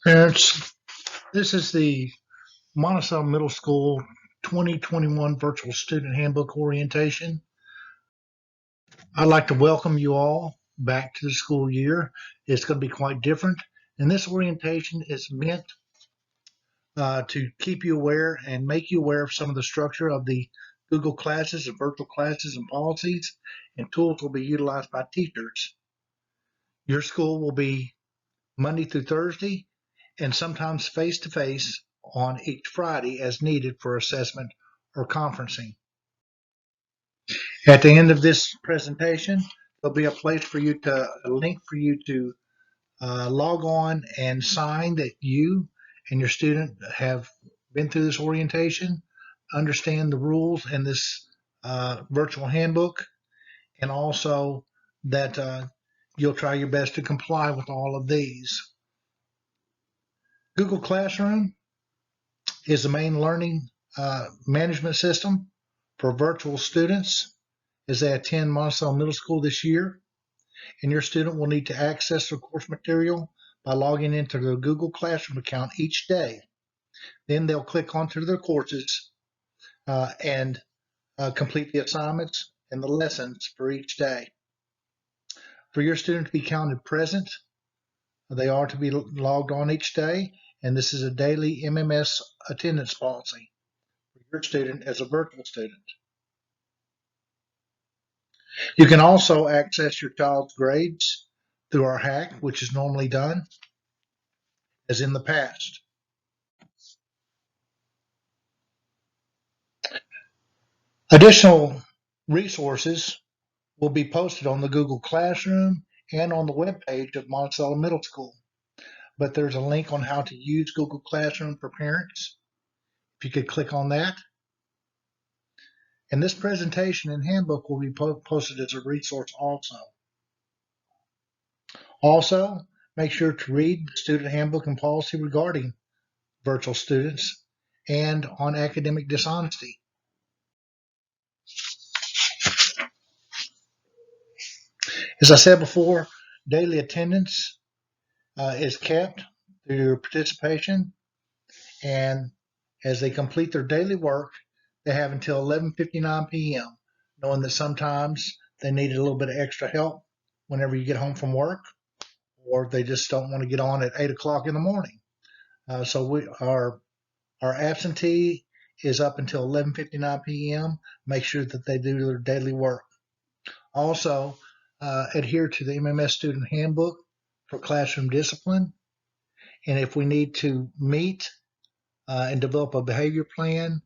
Parents, this is the Monticello Middle School 2021 Virtual Student Handbook Orientation. I'd like to welcome you all back to the school year. It's going to be quite different, and this orientation is meant to keep you aware and make you aware of some of the structure of the Google classes and virtual classes and policies and tools will be utilized by teachers. Your school will be Monday through Thursday and sometimes face-to-face on each Friday as needed for assessment or conferencing. At the end of this presentation, there'll be a link for you to log on and sign that you and your student have been through this orientation, understand the rules in this virtual handbook, and also that you'll try your best to comply with all of these. Google Classroom is the main learning management system for virtual students as they attend Monticello Middle School this year. And your student will need to access their course material by logging into their Google Classroom account each day. Then they'll click onto their courses and complete the assignments and the lessons for each day. For your student to be counted present, they are to be logged on each day, and this is a daily MMS attendance policy for your student as a virtual student. You can also access your child's grades through our hack, which is normally done as in the past. Additional resources will be posted on the Google Classroom and on the webpage of Monticello Middle School. But there's a link on how to use Google Classroom for parents. If you could click on that. And this presentation and handbook will be posted as a resource also. Also, make sure to read the student handbook and policy regarding virtual students and on academic dishonesty. As I said before, daily attendance is kept through your participation, and as they complete their daily work, they have until 11:59 p.m., knowing that sometimes they need a little bit of extra help whenever you get home from work, or they just don't want to get on at 8 o'clock in the morning. So our absentee is up until 11:59 p.m. Make sure that they do their daily work. Also, adhere to the MMS student handbook for classroom discipline. And if we need to meet and develop a behavior plan,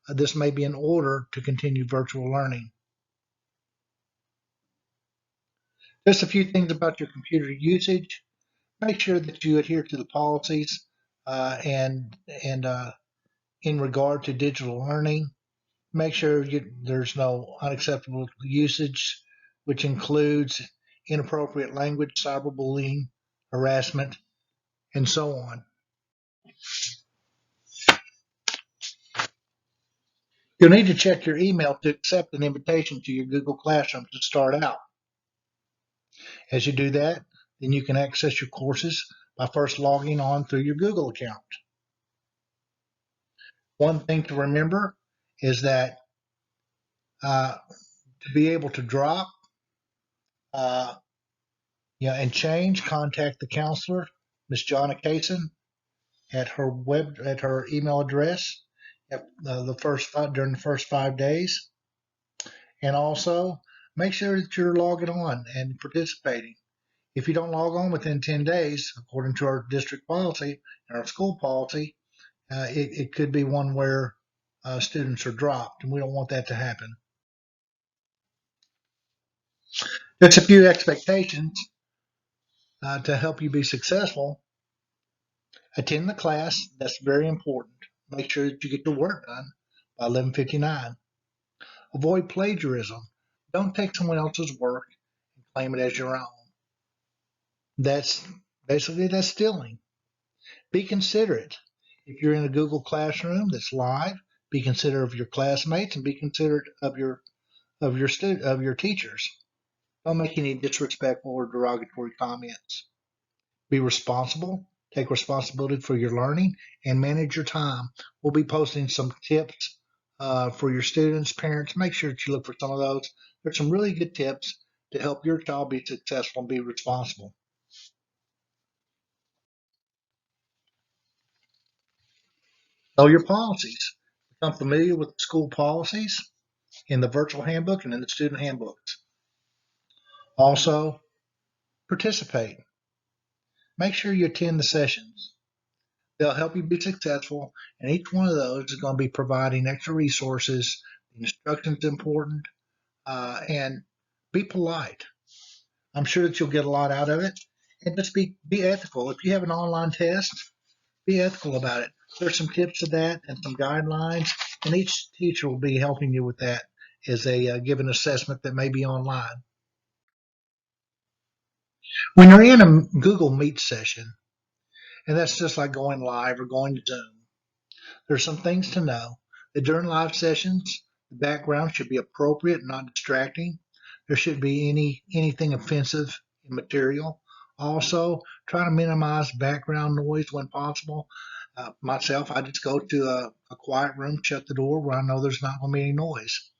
this may be in order to continue virtual learning. Just a few things about your computer usage. Make sure that you adhere to the policies and in regard to digital learning. Make sure there's no unacceptable usage, which includes inappropriate language, cyberbullying, harassment, and so on. You'll need to check your email to accept an invitation to your Google Classroom to start out. As you do that, then you can access your courses by first logging on through your Google account. One thing to remember is that to be able to drop and change, contact the counselor, Miss Jonna Cason, at her email address during the first 5 days, and also make sure that you're logging on and participating. If you don't log on within 10 days, according to our district policy and our school policy, it could be one where students are dropped, and we don't want that to happen. Just a few expectations to help you be successful. Attend the class. That's very important. Make sure that you get your work done by 11:59. Avoid plagiarism. Don't take someone else's work and claim it as your own. That's stealing. Be considerate. If you're in a Google Classroom that's live, be considerate of your classmates and be considerate of your teachers. Don't make any disrespectful or derogatory comments. Be responsible Take responsibility for your learning and manage your time. We'll be posting some tips for your students, parents. Make sure that you look for some of those. There's some really good tips to help your child be successful and be responsible. Know your policies. Become familiar with school policies in the virtual handbook and in the student handbooks. Also, participate. Make sure you attend the sessions. They'll help you be successful, and each one of those is going to be providing extra resources. The instruction is important, and be polite. I'm sure that you'll get a lot out of it, and just be ethical. If you have an online test, be ethical about it. There's some tips to that and some guidelines, and each teacher will be helping you with that as they give an assessment that may be online. When you're in a Google Meet session, and that's just like going live or going to Zoom, there's some things to know. That during live sessions, the background should be appropriate, not distracting. There shouldn't be anything offensive in material. Also, try to minimize background noise when possible. Myself, I just go to a quiet room, shut the door where I know there's not going to be any noise.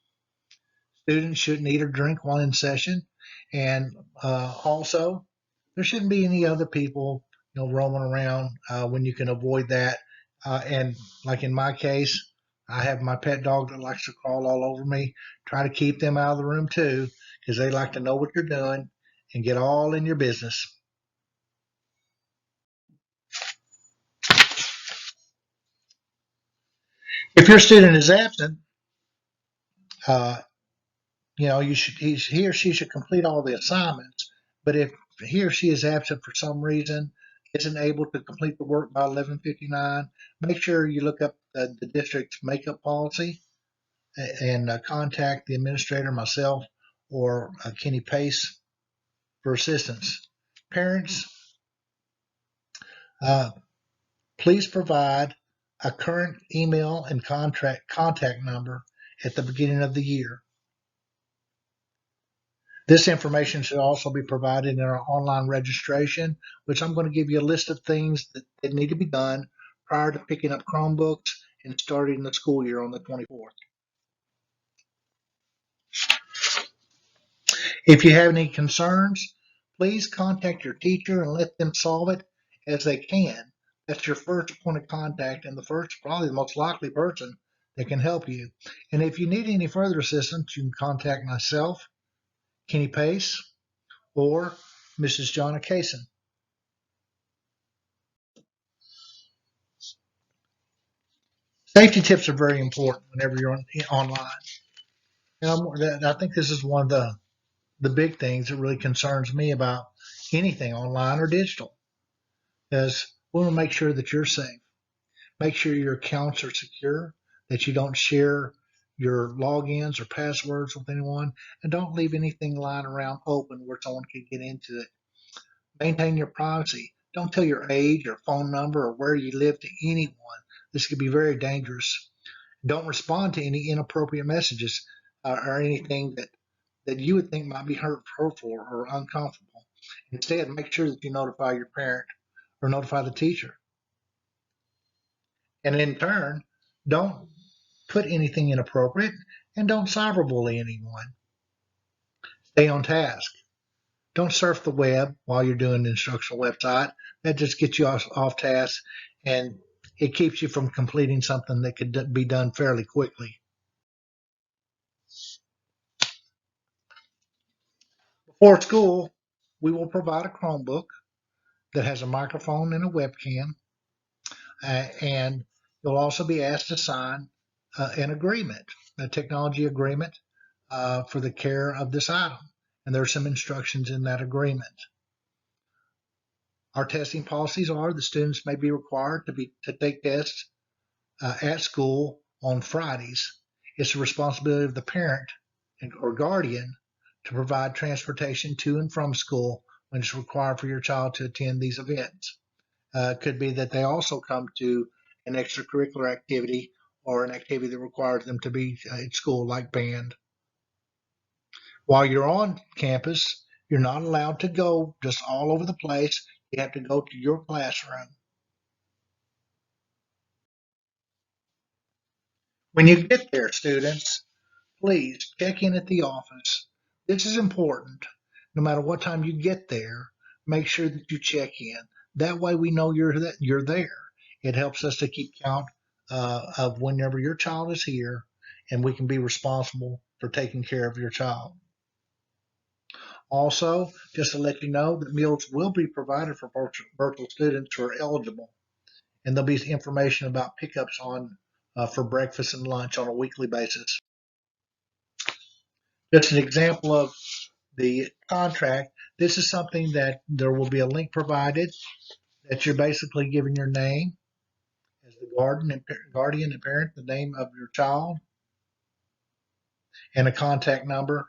Students shouldn't eat or drink while in session, and also there shouldn't be any other people, roaming around when you can avoid that. And like in my case, I have my pet dog that likes to crawl all over me. Try to keep them out of the room too, because they like to know what you're doing and get all in your business. If your student is absent, uh, he or she should complete all the assignments. But if he or she is absent for some reason, isn't able to complete the work by 11:59, make sure you look up the district's makeup policy and contact the administrator, myself, or Kenny Pace for assistance. Parents, uh, please provide a current email and contact number at the beginning of the year. This information should also be provided in our online registration, which I'm going to give you a list of things that need to be done prior to picking up Chromebooks and starting the school year on the 24th. If you have any concerns, please contact your teacher and let them solve it as they can. That's your first point of contact and the first, probably the most likely person that can help you. And if you need any further assistance, you can contact myself, Kenny Pace, or Mrs. Jonna Kaysen. Safety tips are very important whenever you're online. I think this is one of the big things that really concerns me about anything online or digital is we want to make sure that you're safe. Make sure your accounts are secure, that you don't share your logins or passwords with anyone, and don't leave anything lying around open where someone could get into it. Maintain your privacy. Don't tell your age or phone number or where you live to anyone. This could be very dangerous. Don't respond to any inappropriate messages or anything that you would think might be hurtful or uncomfortable. Instead, make sure that you notify your parent or notify the teacher. And in turn, don't put anything inappropriate and don't cyberbully anyone. Stay on task. Don't surf the web while you're doing the instructional website. That just gets you off task and it keeps you from completing something that could be done fairly quickly. Before school, we will provide a Chromebook that has a microphone and a webcam, and you'll also be asked to sign an agreement, a technology agreement for the care of this item. And there are some instructions in that agreement. Our testing policies are the students may be required to take tests at school on Fridays. It's the responsibility of the parent or guardian to provide transportation to and from school when it's required for your child to attend these events. It could be that they also come to an extracurricular activity or an activity that requires them to be at school, like band. While you're on campus, you're not allowed to go just all over the place. You have to go to your classroom. When you get there, students, please check in at the office. This is important. No matter what time you get there, make sure that you check in. That way we know you're there. It helps us to keep count of whenever your child is here, and we can be responsible for taking care of your child. Also, just to let you know that meals will be provided for virtual students who are eligible, and there'll be information about pickups on for breakfast and lunch on a weekly basis. Just an example of the contract. This is something that there will be a link provided that you're basically giving your name as the guardian and parent, the name of your child, and a contact number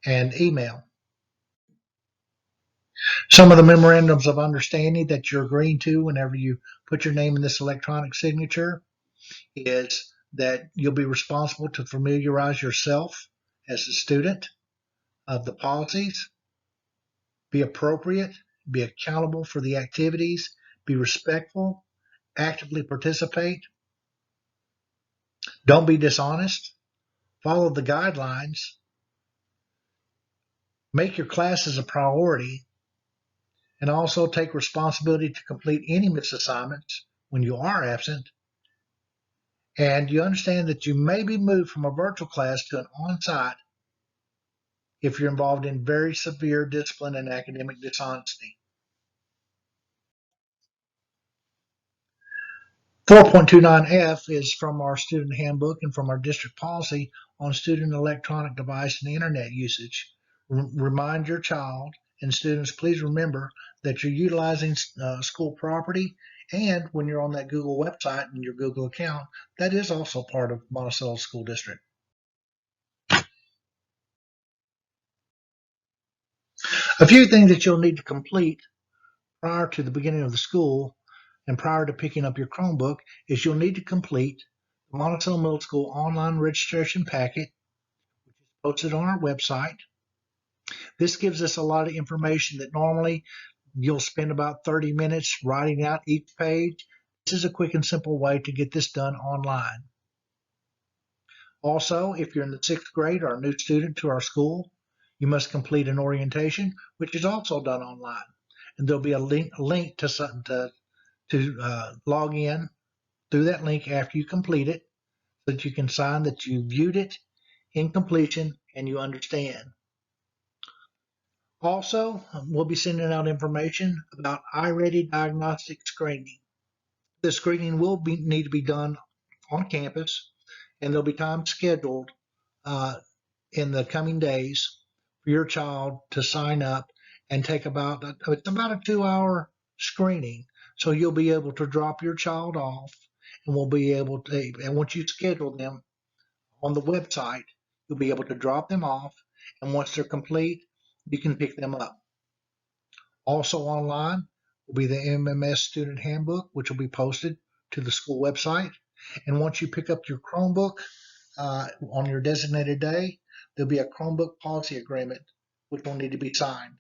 and email. Some of the memorandums of understanding that you're agreeing to whenever you put your name in this electronic signature is that you'll be responsible to familiarize yourself as a student of the policies, be appropriate, be accountable for the activities, be respectful, actively participate, don't be dishonest, follow the guidelines, make your classes a priority, and also take responsibility to complete any missed assignments when you are absent. And you understand that you may be moved from a virtual class to an on-site if you're involved in very severe discipline and academic dishonesty. 4.29F is from our student handbook and from our district policy on student electronic device and internet usage. Remind your child and students, please remember that you're utilizing school property, and when you're on that Google website and your Google account, that is also part of Monticello School District. A few things that you'll need to complete prior to the beginning of the school and prior to picking up your Chromebook is you'll need to complete the Monticello Middle School online registration packet, which is posted on our website. This gives us a lot of information that normally you'll spend about 30 minutes writing out each page. This is a quick and simple way to get this done online. Also, if you're in the sixth grade or a new student to our school, you must complete an orientation, which is also done online. And there'll be a link to something to log in through that link after you complete it so that you can sign that you viewed it in completion and you understand. Also, we'll be sending out information about iReady diagnostic screening. The screening will need to be done on campus, and there'll be time scheduled uh, in the coming days for your child to sign up and take it's about a 2-hour screening. So you'll be able to drop your child off, and we'll be able to, and once you schedule them on the website, you'll be able to drop them off, and once they're complete, you can pick them up. Also online will be the MMS student handbook, which will be posted to the school website. And once you pick up your Chromebook on your designated day, there'll be a Chromebook policy agreement, which will need to be signed.